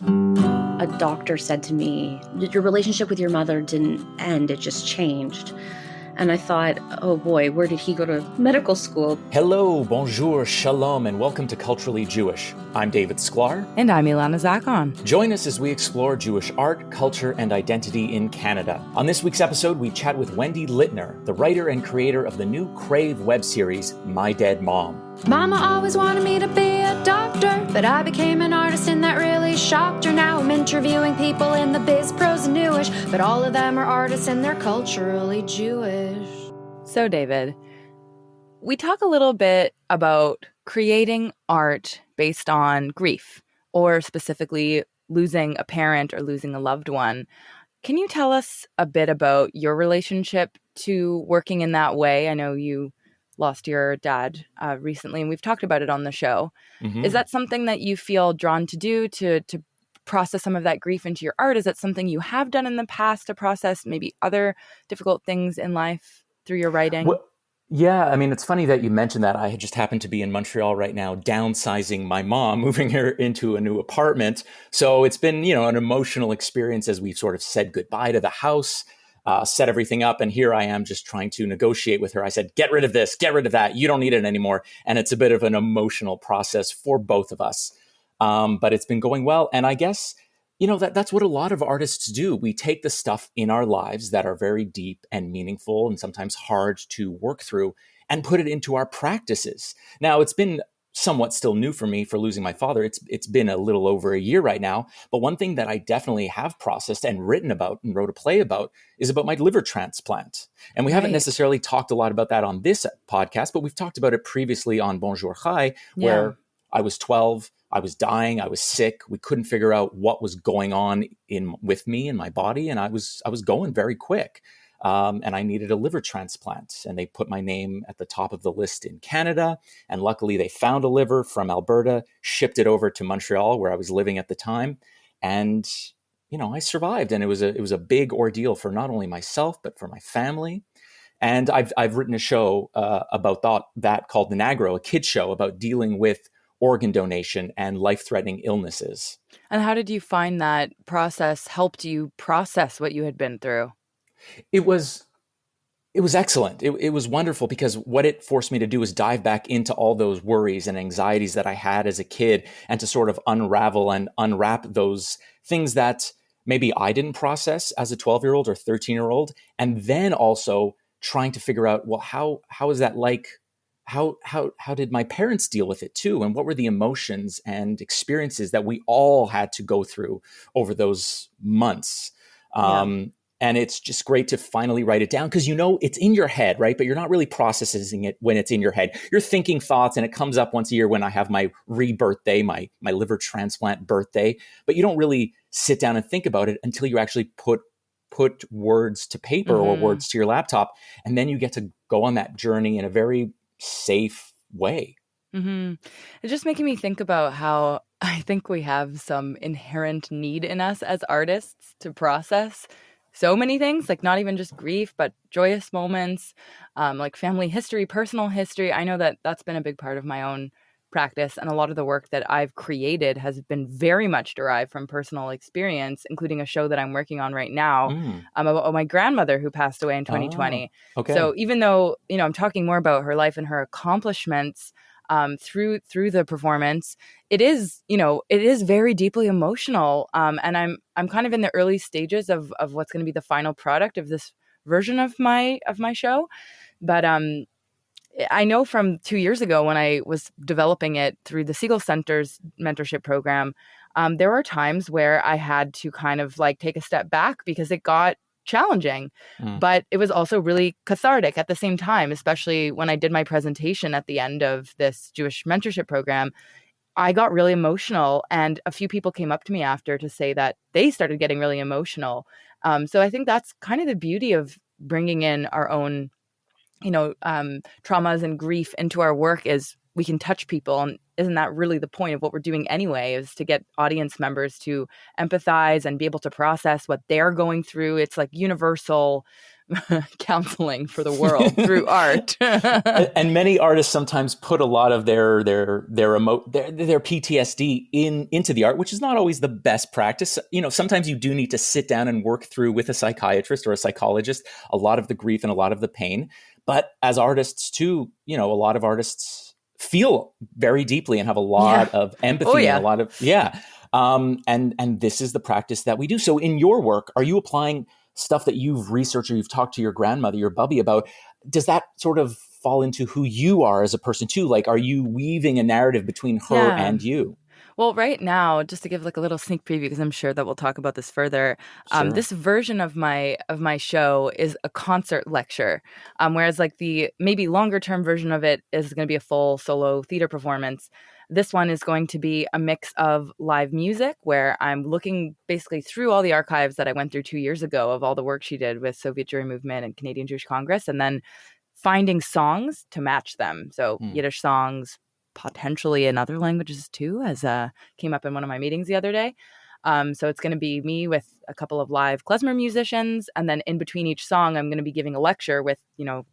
A doctor said to me, your relationship with your mother didn't end, it just changed. And I thought, oh boy, where did he go to medical school? Hello, bonjour, shalom, and welcome to Culturally Jewish. I'm David Sklar. And I'm Ilana Zackon. Join us as we explore Jewish art, culture, and identity in Canada. On this week's episode, we chat with Wendy Litner, the writer and creator of the new Crave web series, My Dead Mom. Mama always wanted me to be a doctor, but I became an artist and that really shocked her. Now I'm interviewing people in the biz, pros, and newish, but all of them are artists and they're culturally Jewish. So, David, we talk a little bit about creating art based on grief, or specifically losing a parent or losing a loved one. Can you tell us a bit about your relationship to working in that way? I know you lost your dad recently, and we've talked about it on the show. Mm-hmm. Is that something that you feel drawn to do, to process some of that grief into your art? Is that something you have done in the past to process maybe other difficult things in life through your writing? Well, yeah, I mean, it's funny that you mentioned that. I just happen to be in Montreal right now, downsizing my mom, moving her into a new apartment. So it's been, an emotional experience as we've sort of said goodbye to the house, set everything up. And here I am just trying to negotiate with her. I said, get rid of this, get rid of that. You don't need it anymore. And it's a bit of an emotional process for both of us. But it's been going well. And I guess, that's what a lot of artists do. We take the stuff in our lives that are very deep and meaningful and sometimes hard to work through and put it into our practices. Now, it's been somewhat still new for me for losing my father. It's been a little over a year right now. But one thing that I definitely have processed and written about and wrote a play about is about my liver transplant. And we haven't necessarily talked a lot about that on this podcast, but we've talked about it previously on Bonjour Chai, where I was 12, I was dying, I was sick. We couldn't figure out what was going on with me and my body. And I was going very quick. And I needed a liver transplant, and they put my name at the top of the list in Canada. And luckily they found a liver from Alberta, shipped it over to Montreal where I was living at the time. And, I survived, and it was a big ordeal for not only myself, but for my family. And I've written a show about that called The Nagro, a kid's show about dealing with organ donation and life-threatening illnesses. And how did you find that process helped you process what you had been through? It was excellent. It was wonderful, because what it forced me to do is dive back into all those worries and anxieties that I had as a kid, and to sort of unravel and unwrap those things that maybe I didn't process as a 12-year-old or 13-year-old. And then also trying to figure out, well, how is that like? How did my parents deal with it too? And what were the emotions and experiences that we all had to go through over those months? And it's just great to finally write it down, because it's in your head, right? But you're not really processing it when it's in your head. You're thinking thoughts, and it comes up once a year when I have my rebirthday, my liver transplant birthday. But you don't really sit down and think about it until you actually put words to paper or words to your laptop. And then you get to go on that journey in a very safe way. Mm-hmm. It's just making me think about how I think we have some inherent need in us as artists to process so many things, like not even just grief, but joyous moments, like family history, personal history. I know that that's been a big part of my own practice, and a lot of the work that I've created has been very much derived from personal experience, including a show that I'm working on right now about my grandmother who passed away in 2020. Okay. So even though, I'm talking more about her life and her accomplishments through the performance, it is very deeply emotional. And I'm kind of in the early stages of what's going to be the final product of this version of my show. But I know from 2 years ago when I was developing it through the Siegel Center's mentorship program, there were times where I had to kind of like take a step back because it got challenging, but it was also really cathartic at the same time, especially when I did my presentation at the end of this Jewish mentorship program. I got really emotional, and a few people came up to me after to say that they started getting really emotional. So I think that's kind of the beauty of bringing in our own traumas and grief into our work, is we can touch people. And isn't that really the point of what we're doing anyway, is to get audience members to empathize and be able to process what they're going through? It's like universal counseling for the world through art. And many artists sometimes put a lot of their PTSD into the art, which is not always the best practice. Sometimes you do need to sit down and work through with a psychiatrist or a psychologist a lot of the grief and a lot of the pain. But as artists too, a lot of artists feel very deeply and have a lot of empathy and a lot of and this is the practice that we do. So in your work, are you applying stuff that you've researched or you've talked to your grandmother, your bubby about? Does that sort of fall into who you are as a person too? Like, are you weaving a narrative between her and you? Well, right now, just to give like a little sneak preview, because I'm sure that we'll talk about this further. Sure. This version of my show is a concert lecture, whereas like the maybe longer term version of it is going to be a full solo theater performance. This one is going to be a mix of live music, where I'm looking basically through all the archives that I went through 2 years ago of all the work she did with Soviet Jewry Movement and Canadian Jewish Congress, and then finding songs to match them. So Yiddish songs, potentially in other languages too, as came up in one of my meetings the other day. So it's going to be me with a couple of live klezmer musicians, and then in between each song, I'm going to be giving a lecture with,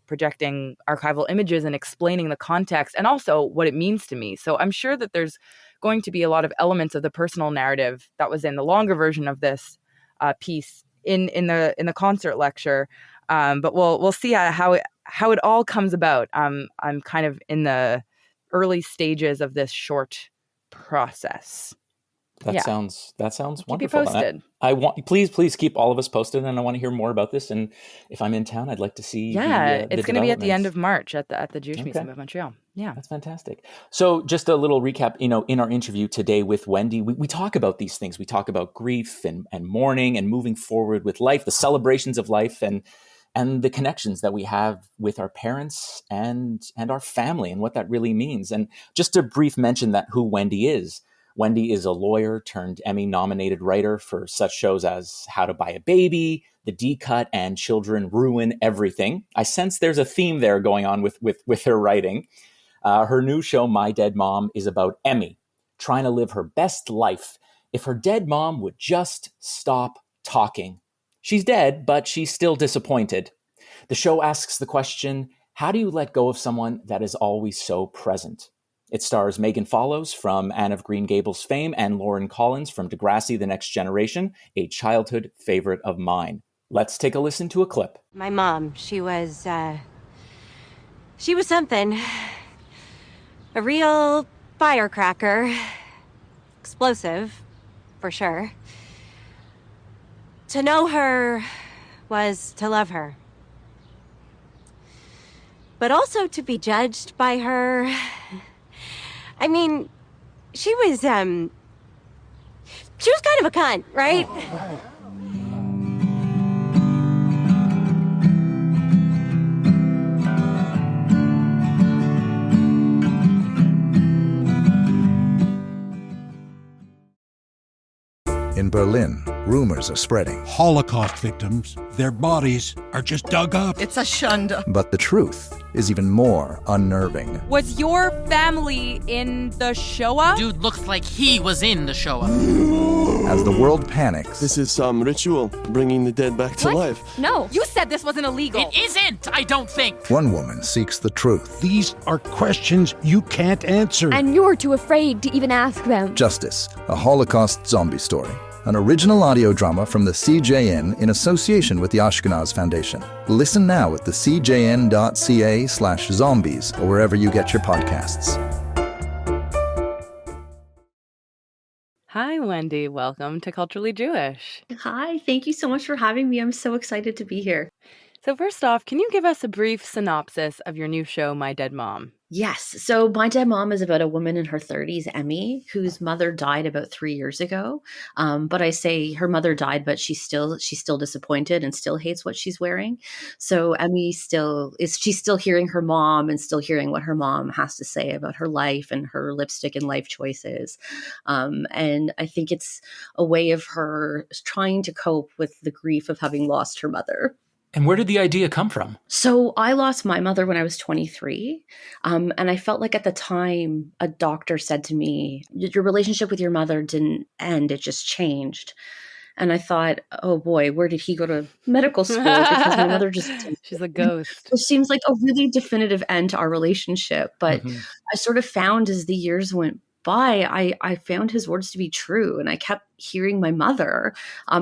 projecting archival images and explaining the context and also what it means to me. So I'm sure that there's going to be a lot of elements of the personal narrative that was in the longer version of this piece in the concert lecture. But we'll see how it all comes about. I'm kind of in the early stages of this short process. That sounds wonderful. Keep you posted. I want please keep all of us posted, and I want to hear more about this. And if I'm in town, I'd like to see. It's going to be at the end of March at the Jewish Museum of Montreal. Yeah, that's fantastic. So, just a little recap. In our interview today with Wendy, we talk about these things. We talk about grief and mourning and moving forward with life, the celebrations of life, and the connections that we have with our parents and our family and what that really means. And just a brief mention that who Wendy is. Wendy is a lawyer turned Emmy-nominated writer for such shows as How to Buy a Baby, The D-Cut, and Children Ruin Everything. I sense there's a theme there going on with her writing. Her new show, My Dead Mom, is about Emmy trying to live her best life if her dead mom would just stop talking. She's dead, but she's still disappointed. The show asks the question, how do you let go of someone that is always so present? It stars Megan Follows from Anne of Green Gables fame and Lauren Collins from Degrassi: The Next Generation, a childhood favorite of mine. Let's take a listen to a clip. My mom, she was something. A real firecracker. Explosive, for sure. To know her was to love her. But also to be judged by her. I mean, she was kind of a cunt, right? In Berlin, rumors are spreading. Holocaust victims, their bodies are just dug up. It's a shunda. But the truth is even more unnerving. Was your family in the Shoah? Dude looks like he was in the Shoah. As the world panics... This is some ritual, bringing the dead back to life. No, you said this wasn't illegal. It isn't, I don't think. One woman seeks the truth. These are questions you can't answer. And you're too afraid to even ask them. Justice, a Holocaust zombie story. An original audio drama from the CJN in association with the Ashkenaz Foundation. Listen now at thecjn.ca/zombies or wherever you get your podcasts. Hi, Wendy. Welcome to Culturally Jewish. Hi, thank you so much for having me. I'm so excited to be here. So first off, can you give us a brief synopsis of your new show, My Dead Mom? Yes. So My Dead Mom is about a woman in her 30s, Emmy, whose mother died about 3 years ago. But I say her mother died, but she's still disappointed and still hates what she's wearing. So Emmy she's still hearing her mom and still hearing what her mom has to say about her life and her lipstick and life choices. And I think it's a way of her trying to cope with the grief of having lost her mother. And where did the idea come from? So I lost my mother when I was 23. And I felt like at the time, a doctor said to me, your relationship with your mother didn't end, it just changed. And I thought, oh boy, where did he go to medical school? Because my mother just She's a ghost. Which seems like a really definitive end to our relationship. But Mm-hmm. I sort of found as the years went by, I found his words to be true. And I kept hearing my mother.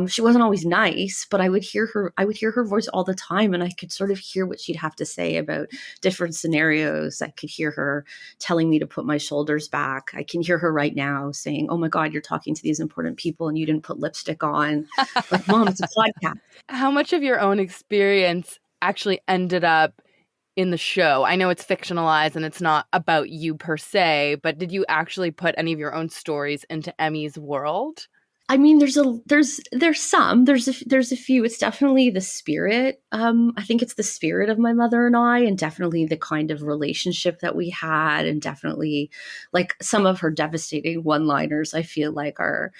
She wasn't always nice, but I would hear her voice all the time. And I could sort of hear what she'd have to say about different scenarios. I could hear her telling me to put my shoulders back. I can hear her right now saying, oh my God, you're talking to these important people and you didn't put lipstick on. Like, Mom, it's a podcast. How much of your own experience actually ended up in the show? I know it's fictionalized and it's not about you per se, but did you actually put any of your own stories into Emmy's world? I mean, there's a few. It's definitely the spirit. I think it's the spirit of my mother and I, and definitely the kind of relationship that we had, and definitely like some of her devastating one-liners. I feel like are,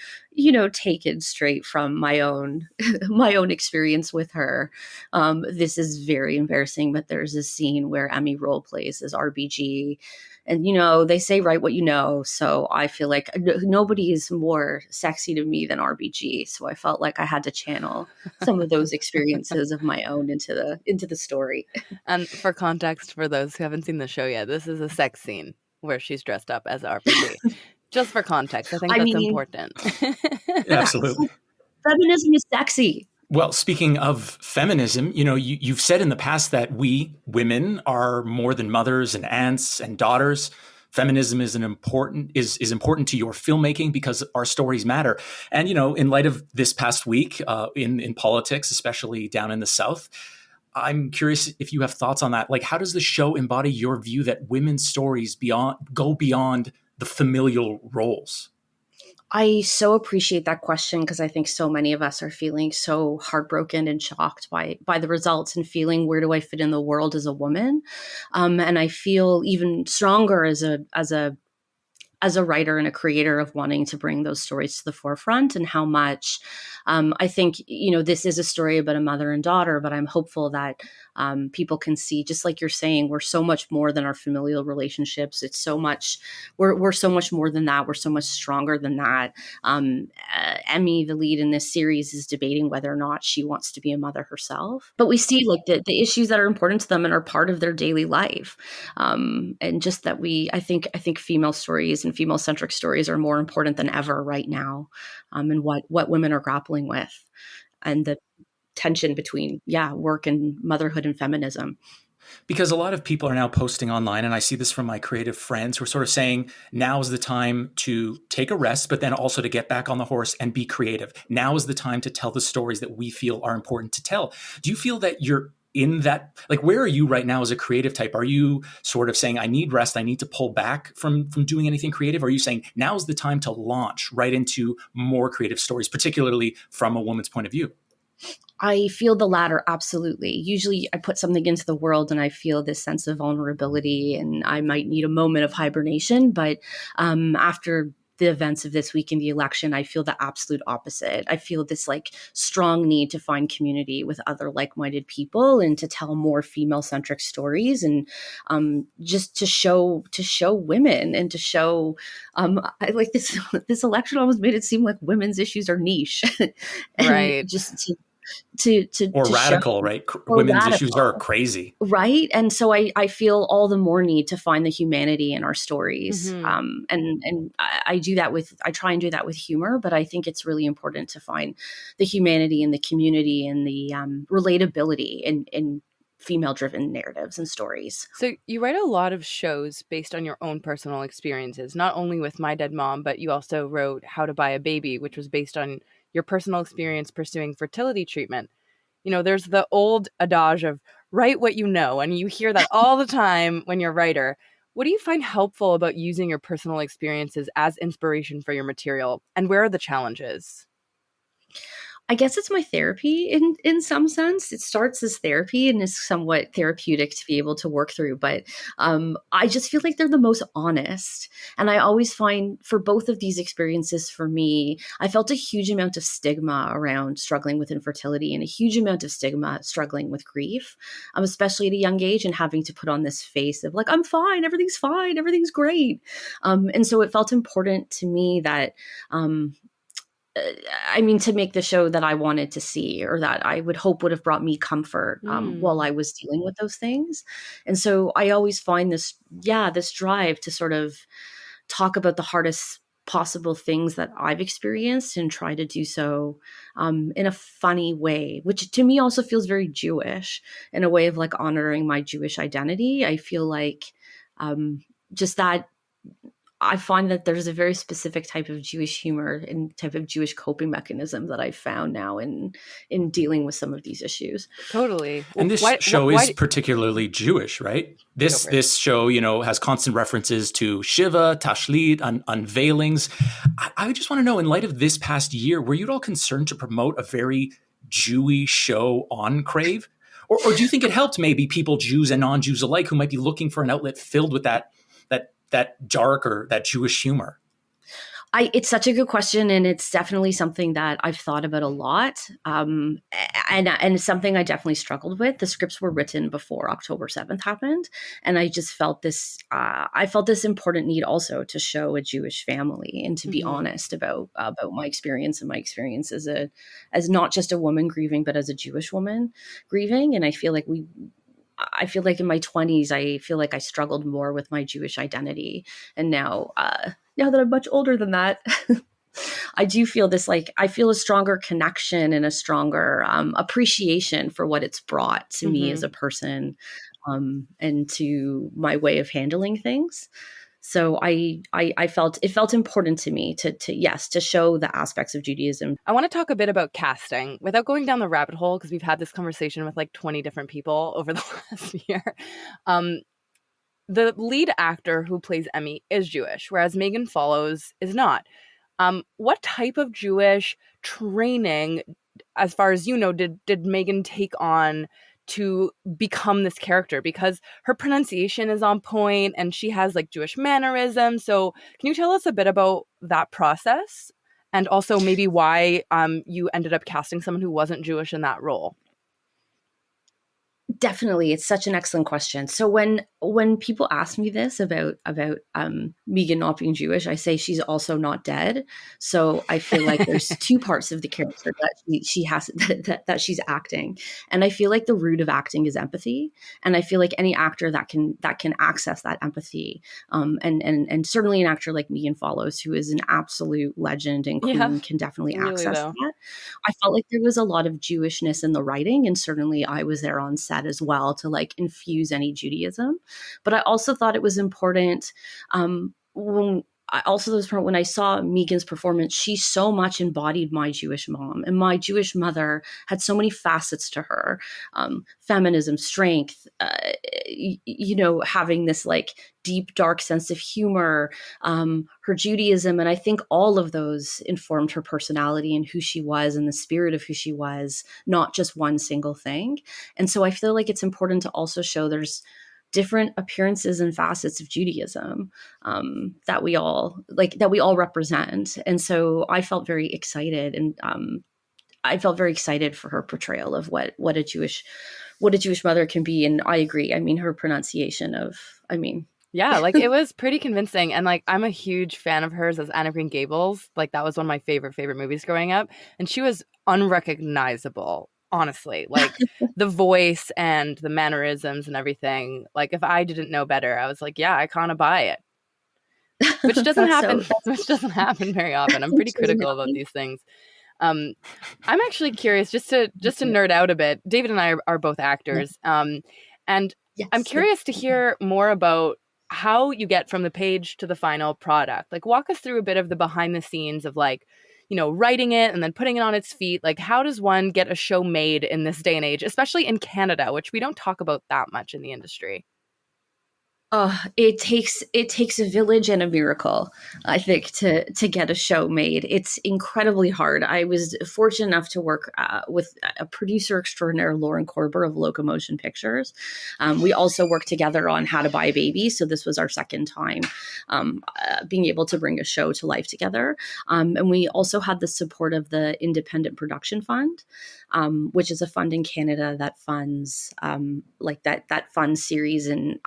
taken straight from my own experience with her. This is very embarrassing, but there's a scene where Emmy role plays as RBG. And, they say write what you know. So I feel like nobody is more sexy to me than RBG. So I felt like I had to channel some of those experiences of my own into the story. And for context, for those who haven't seen the show yet, this is a sex scene where she's dressed up as RBG. Just for context, I think that's important. Absolutely. Feminism is sexy. Well, speaking of feminism, you've said in the past that we women are more than mothers and aunts and daughters. Feminism is important to your filmmaking because our stories matter. And, in light of this past week in politics, especially down in the South, I'm curious if you have thoughts on that. Like, how does the show embody your view that women's stories go beyond the familial roles? I so appreciate that question because I think so many of us are feeling so heartbroken and shocked by the results and feeling, where do I fit in the world as a woman? And I feel even stronger as a writer and a creator of wanting to bring those stories to the forefront, and how much I think, this is a story about a mother and daughter, but I'm hopeful that people can see, just like you're saying, we're so much more than our familial relationships. It's so much, we're so much more than that. We're so much stronger than that. Emmy, the lead in this series, is debating whether or not she wants to be a mother herself. But we see like the issues that are important to them and are part of their daily life. And just that I think female stories and female centric stories are more important than ever right now. And what women are grappling with, and the tension between work and motherhood and feminism. Because a lot of people are now posting online, and I see this from my creative friends who are sort of saying, now is the time to take a rest, but then also to get back on the horse and be creative. Now is the time to tell the stories that we feel are important to tell. Do you feel that you're in that, like, where are you right now as a creative type? Are you sort of saying, I need rest, I need to pull back from doing anything creative? Or are you saying now is the time to launch right into more creative stories, particularly from a woman's point of view? I feel the latter, absolutely. Usually I put something into the world and I feel this sense of vulnerability and I might need a moment of hibernation. But after the events of this week in the election, I feel the absolute opposite. I feel this like strong need to find community with other like-minded people and to tell more female-centric stories, and just to show women and to show I like this election almost made it seem like women's issues are niche. Right. Just or to radical, show, right? Or Women's radical. issues are crazy. Right. And so I feel all the more need to find the humanity in our stories. Mm-hmm. And I do that I try and do that with humor, but I think it's really important to find the humanity and the community and the relatability in female-driven narratives and stories. So you write a lot of shows based on your own personal experiences, not only with My Dead Mom, but you also wrote How to Buy a Baby, which was based on your personal experience pursuing fertility treatment. There's the old adage of write what you know, and you hear that all the time when you're a writer. What do you find helpful about using your personal experiences as inspiration for your material, and where are the challenges? I guess it's my therapy in some sense. It starts as therapy and is somewhat therapeutic to be able to work through. But I just feel like they're the most honest. And I always find for both of these experiences, for me, I felt a huge amount of stigma around struggling with infertility and a huge amount of stigma struggling with grief, especially at a young age, and having to put on this face of like, I'm fine, everything's great. And so it felt important to me that I mean, to make the show that I wanted to see, or that I would hope would have brought me comfort while I was dealing with those things. And so I always find this drive to sort of talk about the hardest possible things that I've experienced and try to do so in a funny way, which to me also feels very Jewish, in a way of like honoring my Jewish identity. I feel like just that I find that there's a very specific type of Jewish humor and type of Jewish coping mechanism that I've found now in dealing with some of these issues. Totally. And this show is particularly Jewish, right? This show, has constant references to Shiva, Tashlit, unveilings. I just want to know, in light of this past year, were you at all concerned to promote a very Jewy show on Crave? Or do you think it helped maybe people, Jews and non-Jews alike, who might be looking for an outlet filled with that dark or that Jewish humor? It's such a good question, and it's definitely something that I've thought about a lot, and it's something I definitely struggled with. The scripts were written before October 7th happened, and I just felt this. I felt this important need also to show a Jewish family and to be honest about my experience and my experience as not just a woman grieving, but as a Jewish woman grieving. And I feel like in my 20s, I feel like I struggled more with my Jewish identity, and now that I'm much older than that, I do feel this, like, I feel a stronger connection and a stronger appreciation for what it's brought to me as a person, and to my way of handling things. So I felt it felt important to me to show the aspects of Judaism. I want to talk a bit about casting without going down the rabbit hole, because we've had this conversation with like 20 different people over the last year. The lead actor who plays Emmy is Jewish, whereas Megan Follows is not. What type of Jewish training, as far as you know, did Megan take on to become this character? Because her pronunciation is on point and she has like Jewish mannerisms. So can you tell us a bit about that process, and also maybe why you ended up casting someone who wasn't Jewish in that role? Definitely. It's such an excellent question. So when people ask me this about Megan not being Jewish, I say she's also not dead. So I feel like there's two parts of the character that she has that she's acting. And I feel like the root of acting is empathy. And I feel like any actor that can access that empathy, and certainly an actor like Megan Follows, who is an absolute legend and queen, can definitely access that. I felt like there was a lot of Jewishness in the writing, and certainly I was there on set as well to like infuse any Judaism. But I also thought it was important when I saw Megan's performance, she so much embodied my Jewish mom, and my Jewish mother had so many facets to her, feminism, strength, having this like deep, dark sense of humor, her Judaism. And I think all of those informed her personality and who she was and the spirit of who she was, not just one single thing. And so I feel like it's important to also show there's different appearances and facets of Judaism that we all represent. And so I felt very excited, and I felt very excited for her portrayal of what a Jewish mother can be. And I agree. I mean, her pronunciation yeah, like it was pretty convincing. And like, I'm a huge fan of hers as Anne of Green Gables. Like that was one of my favorite movies growing up. And she was unrecognizable. Honestly, like the voice and the mannerisms and everything. Like if I didn't know better, I was like, yeah, I kind of buy it. Which doesn't happen. Which doesn't happen very often. I'm pretty critical about these things. I'm actually curious, just to nerd out a bit. David and I are both actors, and yes, I'm curious to hear more about how you get from the page to the final product. Like, walk us through a bit of the behind the scenes of like, writing it and then putting it on its feet. Like, how does one get a show made in this day and age, especially in Canada, which we don't talk about that much in the industry? It takes a village and a miracle, I think, to get a show made. It's incredibly hard. I was fortunate enough to work with a producer extraordinaire, Lauren Korber of Locomotion Pictures. We also worked together on How to Buy a Baby. So this was our second time being able to bring a show to life together. And we also had the support of the Independent Production Fund, which is a fund in Canada that funds that funds series, and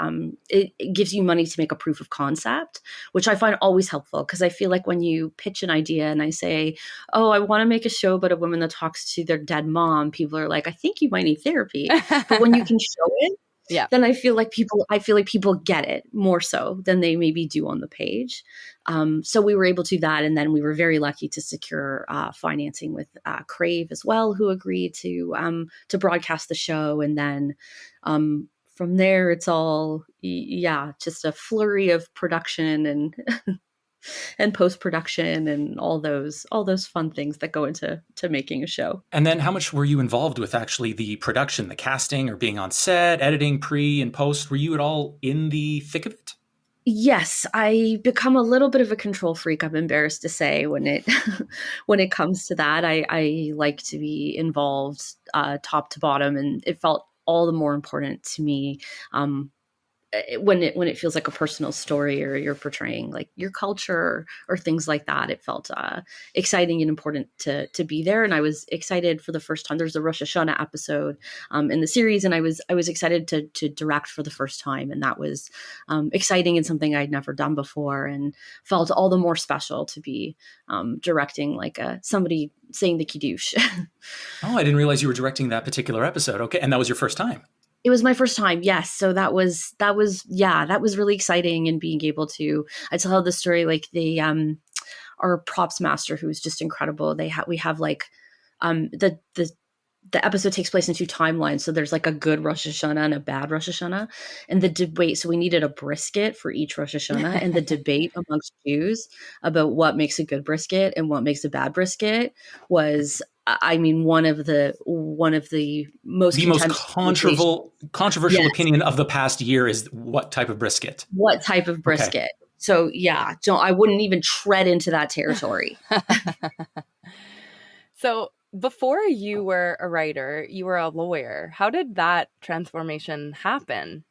it gives you money to make a proof of concept, which I find always helpful, because I feel like when you pitch an idea and I say, oh, I want to make a show about a woman that talks to their dead mom, people are like, I think you might need therapy. But when you can show it, then I feel like people get it more so than they maybe do on the page. So we were able to do that, and then we were very lucky to secure financing with Crave as well, who agreed to broadcast the show. And then from there, it's all just a flurry of production and and post-production and all those fun things that go into making a show. And then how much were you involved with actually the production, the casting, or being on set, editing, pre and post? Were you at all in the thick of it? Yes, I become a little bit of a control freak, I'm embarrassed to say, when it when it comes to that. I like to be involved top to bottom, and it felt all the more important to me when it feels like a personal story, or you're portraying like your culture or things like that. It felt exciting and important to be there. And I was excited for the first time. There's a Rosh Hashanah episode in the series, and I was excited to direct for the first time, and that was exciting and something I'd never done before, and felt all the more special to be directing like somebody saying the Kiddush. Oh, I didn't realize you were directing that particular episode. Okay, and that was your first time. It was my first time. Yes. So that was really exciting. And being able to, I tell the story, like our props master, who's just incredible. We have like, the episode takes place in 2 timelines. So there's like a good Rosh Hashanah and a bad Rosh Hashanah, and the debate. So we needed a brisket for each Rosh Hashanah, and the debate amongst Jews about what makes a good brisket and what makes a bad brisket was, I mean, one of the most controversial opinion of the past year is what type of brisket. What type of brisket? Okay. So yeah, I wouldn't even tread into that territory. So before you were a writer, you were a lawyer. How did that transformation happen?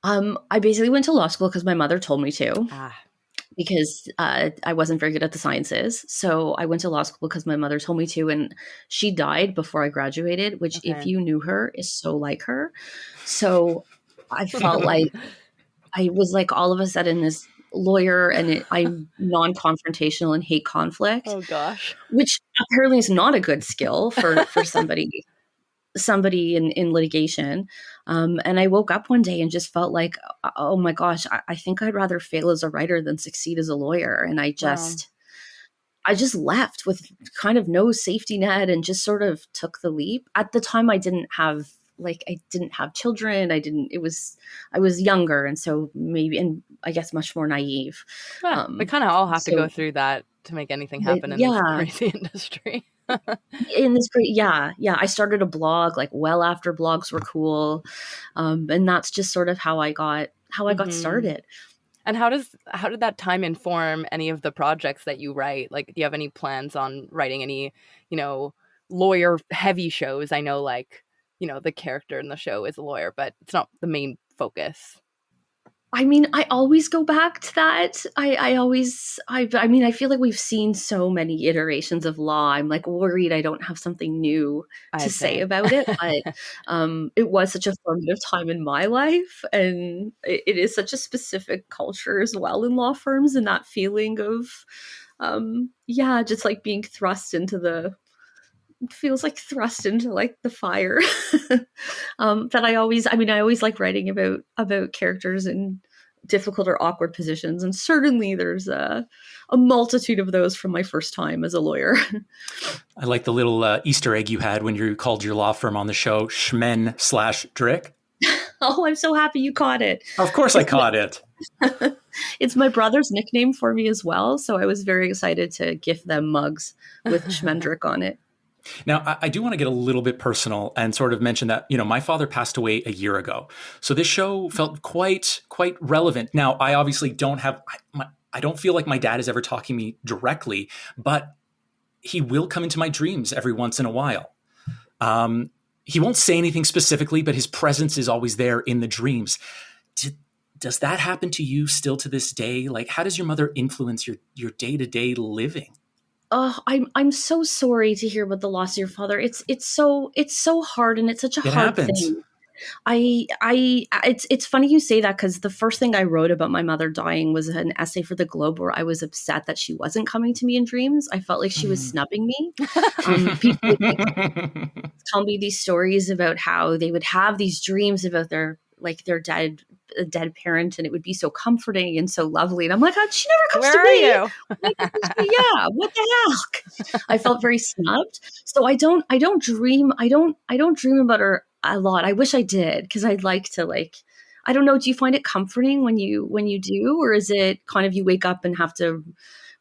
I basically went to law school because my mother told me to. Because I wasn't very good at the sciences. So I went to law school because my mother told me to, and she died before I graduated, which if you knew her is so like her. So I felt like I was like all of a sudden this lawyer, and I'm non-confrontational and hate conflict. Oh gosh. Which apparently is not a good skill for somebody in litigation. And I woke up one day and just felt like, oh my gosh, I think I'd rather fail as a writer than succeed as a lawyer. And I just left with kind of no safety net and just sort of took the leap. At the time I didn't have children. I was younger. And so and I guess much more naive. Yeah, we kind of all have to go through that to make anything happen in this crazy industry. I started a blog like well after blogs were cool, and that's just sort of how I got started. And how did that time inform any of the projects that you write? Like, do you have any plans on writing any lawyer heavy shows? I know, like, the character in the show is a lawyer, but it's not the main focus. I mean, I always go back to that. I mean, I feel like we've seen so many iterations of law. I'm like worried I don't have something new to say about it. But it was such a formative time in my life. And it is such a specific culture as well in law firms. And that feeling of, just like being thrust into the fire. That I always like writing about characters in difficult or awkward positions, and certainly there's a multitude of those from my first time as a lawyer. I like the little Easter egg you had when you called your law firm on the show Schmen/Drick. Oh, I'm so happy you caught it. Of course I caught it. It's my brother's nickname for me as well, so I was very excited to gift them mugs with Schmendrick on it. Now, I do want to get a little bit personal and sort of mention that, my father passed away a year ago. So this show felt quite relevant. Now, I obviously don't feel like my dad is ever talking to me directly, but he will come into my dreams every once in a while. He won't say anything specifically, but his presence is always there in the dreams. Does that happen to you still to this day? Like, how does your mother influence your day-to-day living? Oh, I'm so sorry to hear about the loss of your father. It's so hard, and it's such a hard thing. It's funny you say that, because the first thing I wrote about my mother dying was an essay for the Globe where I was upset that she wasn't coming to me in dreams. I felt like she was snubbing me. People would tell me these stories about how they would have these dreams about their dead parent, and it would be so comforting and so lovely. And I'm like, oh, she never comes to me. Where are you? Yeah, what the heck? I felt very snubbed. So I don't dream about her a lot. I wish I did, because I'd like to, like, I don't know, do you find it comforting when you do, or is it kind of you wake up and have to,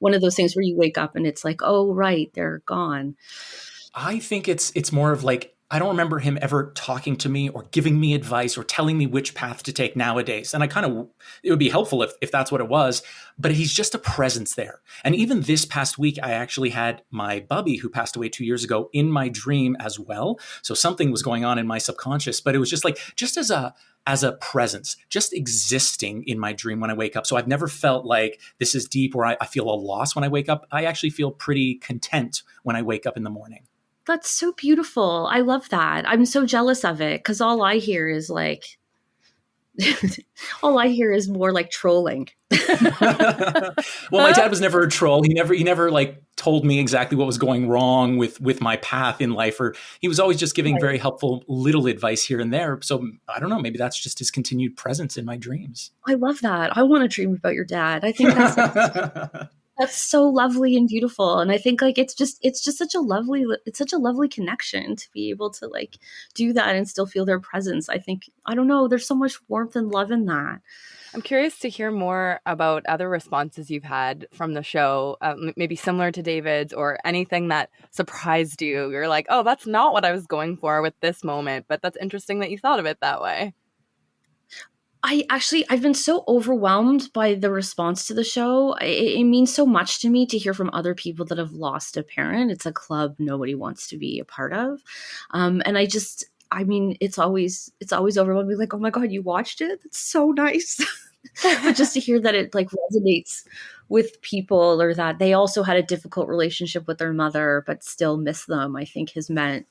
one of those things where you wake up and it's like, oh right, they're gone? I think it's more of like, I don't remember him ever talking to me or giving me advice or telling me which path to take nowadays. And it would be helpful if that's what it was, but he's just a presence there. And even this past week, I actually had my bubby, who passed away 2 years ago, in my dream as well. So something was going on in my subconscious, but it was just as a presence, just existing in my dream when I wake up. So I've never felt like this is deep, or I feel a loss when I wake up. I actually feel pretty content when I wake up in the morning. That's so beautiful. I love that. I'm so jealous of it, because all I hear is like, all I hear is more like trolling. Well, my dad was never a troll. He never like told me exactly what was going wrong with my path in life, or he was always just giving very helpful little advice here and there. So I don't know, maybe that's just his continued presence in my dreams. I love that. I want to dream about your dad. I think that's so lovely and beautiful. And I think like it's just such a lovely connection to be able to like do that and still feel their presence. I think, I don't know, there's so much warmth and love in that. I'm curious to hear more about other responses you've had from the show, maybe similar to David's, or anything that surprised you. You're like, oh, that's not what I was going for with this moment, but that's interesting that you thought of it that way. I've been so overwhelmed by the response to the show. It means so much to me to hear from other people that have lost a parent. It's a club nobody wants to be a part of. And it's always overwhelming. Like, oh my God, you watched it? That's so nice. But just to hear that it like resonates with people, or that they also had a difficult relationship with their mother but still miss them, I think it's meant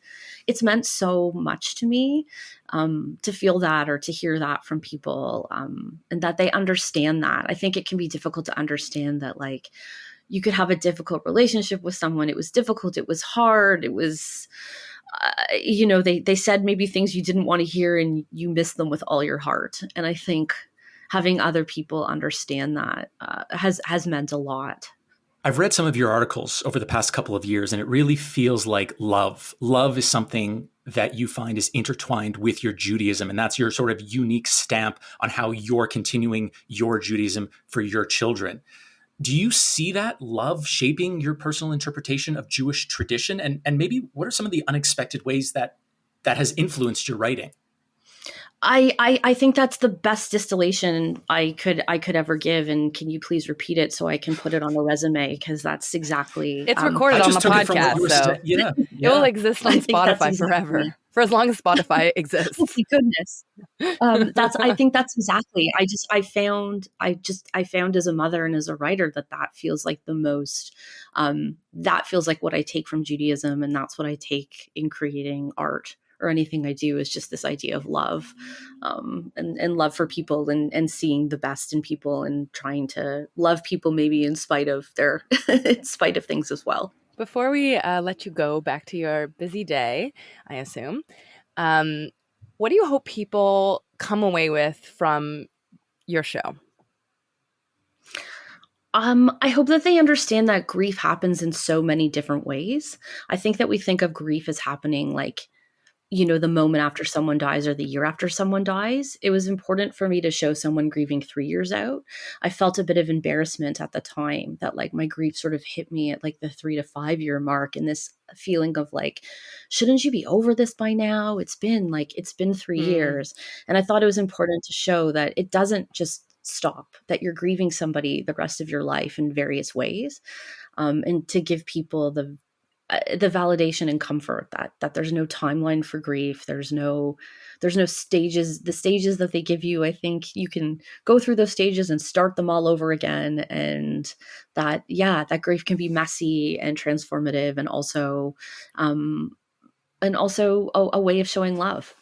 so much to me, to feel that or to hear that from people, and that they understand that. I think it can be difficult to understand that, like, you could have a difficult relationship with someone. It was difficult. It was hard. It was, they said maybe things you didn't want to hear, and you miss them with all your heart. And I think having other people understand that has meant a lot. I've read some of your articles over the past couple of years, and it really feels like love. Love is something that you find is intertwined with your Judaism, and that's your sort of unique stamp on how you're continuing your Judaism for your children. Do you see that love shaping your personal interpretation of Jewish tradition? And maybe what are some of the unexpected ways that has influenced your writing? I think that's the best distillation I could ever give. And can you please repeat it so I can put it on the resume? Because that's exactly, it's recorded on the podcast, so it will exist on Spotify forever, for as long as Spotify exists. Oh my goodness. I think that's exactly. I found as a mother and as a writer that feels like the most. That feels like what I take from Judaism, and that's what I take in creating art. Or anything I do, is just this idea of love, and love for people, and seeing the best in people, and trying to love people maybe in spite of things as well. Before we let you go back to your busy day, I assume, what do you hope people come away with from your show? I hope that they understand that grief happens in so many different ways. I think that we think of grief as happening like, the moment after someone dies or the year after someone dies. It was important for me to show someone grieving 3 years out. I felt a bit of embarrassment at the time that like my grief sort of hit me at like the 3 to 5 year mark, and this feeling of like, shouldn't you be over this by now? It's been 3 years. And I thought it was important to show that it doesn't just stop, that you're grieving somebody the rest of your life in various ways, and to give people the validation and comfort that there's no timeline for grief. There's no stages. The stages that they give you, I think you can go through those stages and start them all over again. And that grief can be messy and transformative, and also a way of showing love.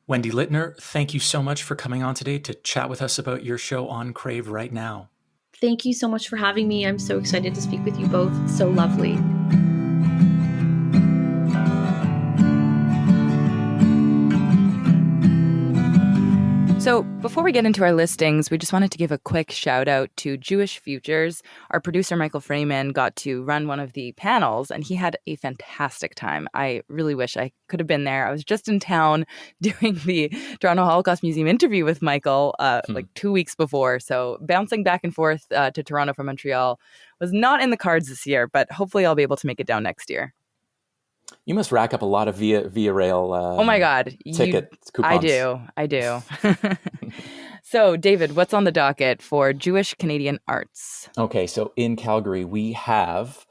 Wendy Litner, thank you so much for coming on today to chat with us about your show on Crave right now. Thank you so much for having me. I'm so excited to speak with you both. It's so lovely. So before we get into our listings, we just wanted to give a quick shout out to Jewish Futures. Our producer, Michael Freeman, got to run one of the panels, and he had a fantastic time. I really wish I could have been there. I was just in town doing the Toronto Holocaust Museum interview with Michael like 2 weeks before. So bouncing back and forth to Toronto from Montreal was not in the cards this year, but hopefully I'll be able to make it down next year. You must rack up a lot of Via Rail oh my God. ticket coupons. I do. So, David, what's on the docket for Jewish Canadian arts? Okay, so in Calgary, we have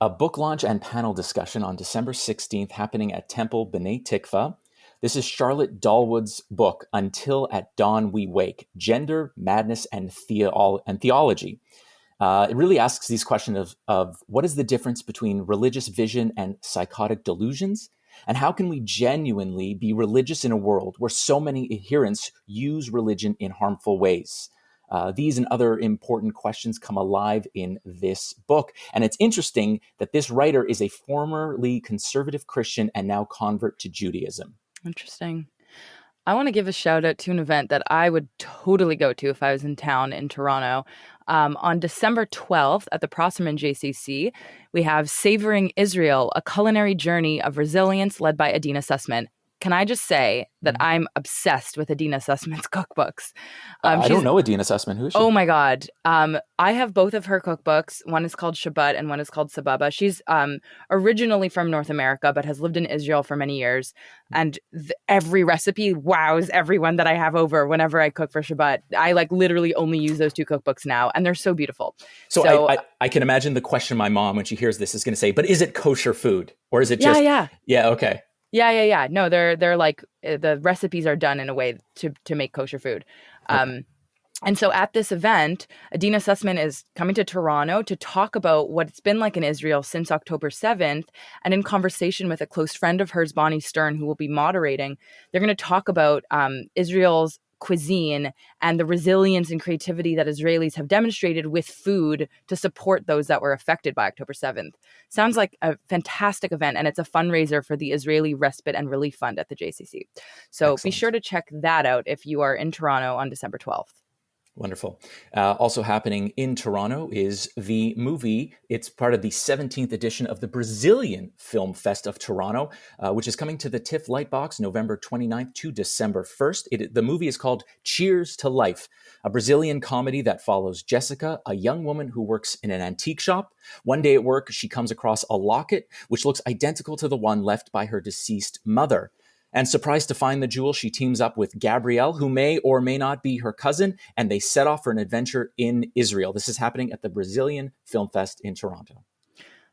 a book launch and panel discussion on December 16th happening at Temple B'nai Tikva. This is Charlotte Dahlwood's book, Until at Dawn We Wake, Gender, Madness, and Theology. It really asks these questions of what is the difference between religious vision and psychotic delusions? And how can we genuinely be religious in a world where so many adherents use religion in harmful ways? These and other important questions come alive in this book. And it's interesting that this writer is a formerly conservative Christian and now convert to Judaism. Interesting. I want to give a shout out to an event that I would totally go to if I was in town in Toronto. On December 12th at the Prosserman JCC, we have Savoring Israel, a culinary journey of resilience led by Adina Sussman. Can I just say that I'm obsessed with Adina Sussman's cookbooks? I don't know Adina Sussman. Who is she? Oh my God. I have both of her cookbooks. One is called Shabbat and one is called Sababa. She's originally from North America, but has lived in Israel for many years. And every recipe wows everyone that I have over whenever I cook for Shabbat. I literally only use those two cookbooks now, and they're so beautiful. So I can imagine the question my mom, when she hears this, is going to say, but is it kosher food? Or is it just... Yeah, okay. Yeah. No, they're like, the recipes are done in a way to make kosher food. Okay. And so at this event, Adina Sussman is coming to Toronto to talk about what it's been like in Israel since October 7th. And in conversation with a close friend of hers, Bonnie Stern, who will be moderating, they're going to talk about Israel's cuisine and the resilience and creativity that Israelis have demonstrated with food to support those that were affected by October 7th. Sounds like a fantastic event, and it's a fundraiser for the Israeli Respite and Relief Fund at the JCC. So Be sure to check that out if you are in Toronto on December 12th. Wonderful. Also happening in Toronto is the movie. It's part of the 17th edition of the Brazilian Film Fest of Toronto, which is coming to the TIFF Lightbox November 29th to December 1st. The movie is called Cheers to Life, a Brazilian comedy that follows Jessica, a young woman who works in an antique shop. One day at work, she comes across a locket which looks identical to the one left by her deceased mother. And surprised to find the jewel, she teams up with Gabrielle, who may or may not be her cousin, and they set off for an adventure in Israel. This is happening at the Brazilian Film Fest in Toronto.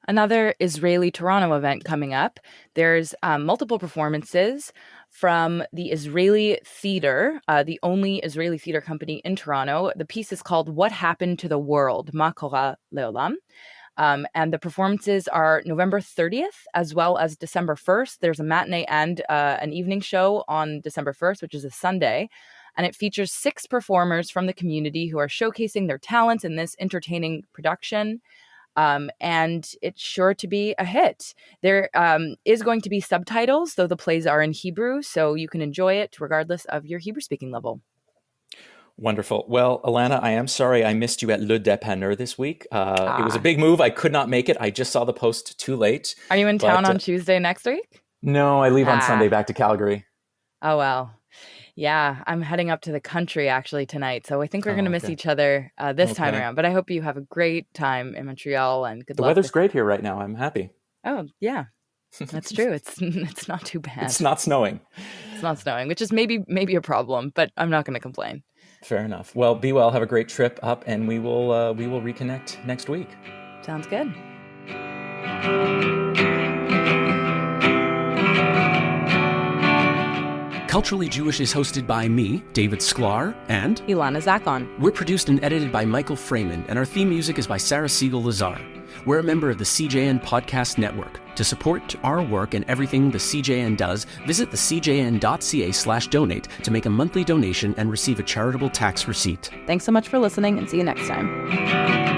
Another Israeli Toronto event coming up. There's multiple performances from the Israeli Theater, the only Israeli theater company in Toronto. The piece is called What Happened to the World? Ma Kora Leolam. And the performances are November 30th as well as December 1st. There's a matinee and an evening show on December 1st, which is a Sunday. And it features 6 performers from the community who are showcasing their talents in this entertaining production. And it's sure to be a hit. There is going to be subtitles, though the plays are in Hebrew, so you can enjoy it regardless of your Hebrew speaking level. Wonderful. Well, Ilana, I am sorry I missed you at Le Dépanneur this week. It was a big move. I could not make it. I just saw the post too late. Are you in town on Tuesday next week? No, I leave on Sunday back to Calgary. Oh, well. Yeah, I'm heading up to the country actually tonight. So I think we're going to miss each other this time around. But I hope you have a great time in Montreal and good luck. The weather's great here right now. I'm happy. Oh, yeah. That's true. It's not too bad. It's not snowing. It's not snowing, which is maybe a problem, but I'm not going to complain. Fair enough. Well, be well. Have a great trip up, and we will reconnect next week. Sounds good. Culturally Jewish is hosted by me, David Sklar, and Ilana Zackon. We're produced and edited by Michael Freeman, and our theme music is by Sarah Siegel-Lazar. We're a member of the CJN Podcast Network. To support our work and everything the CJN does, visit thecjn.ca/donate to make a monthly donation and receive a charitable tax receipt. Thanks so much for listening, and see you next time.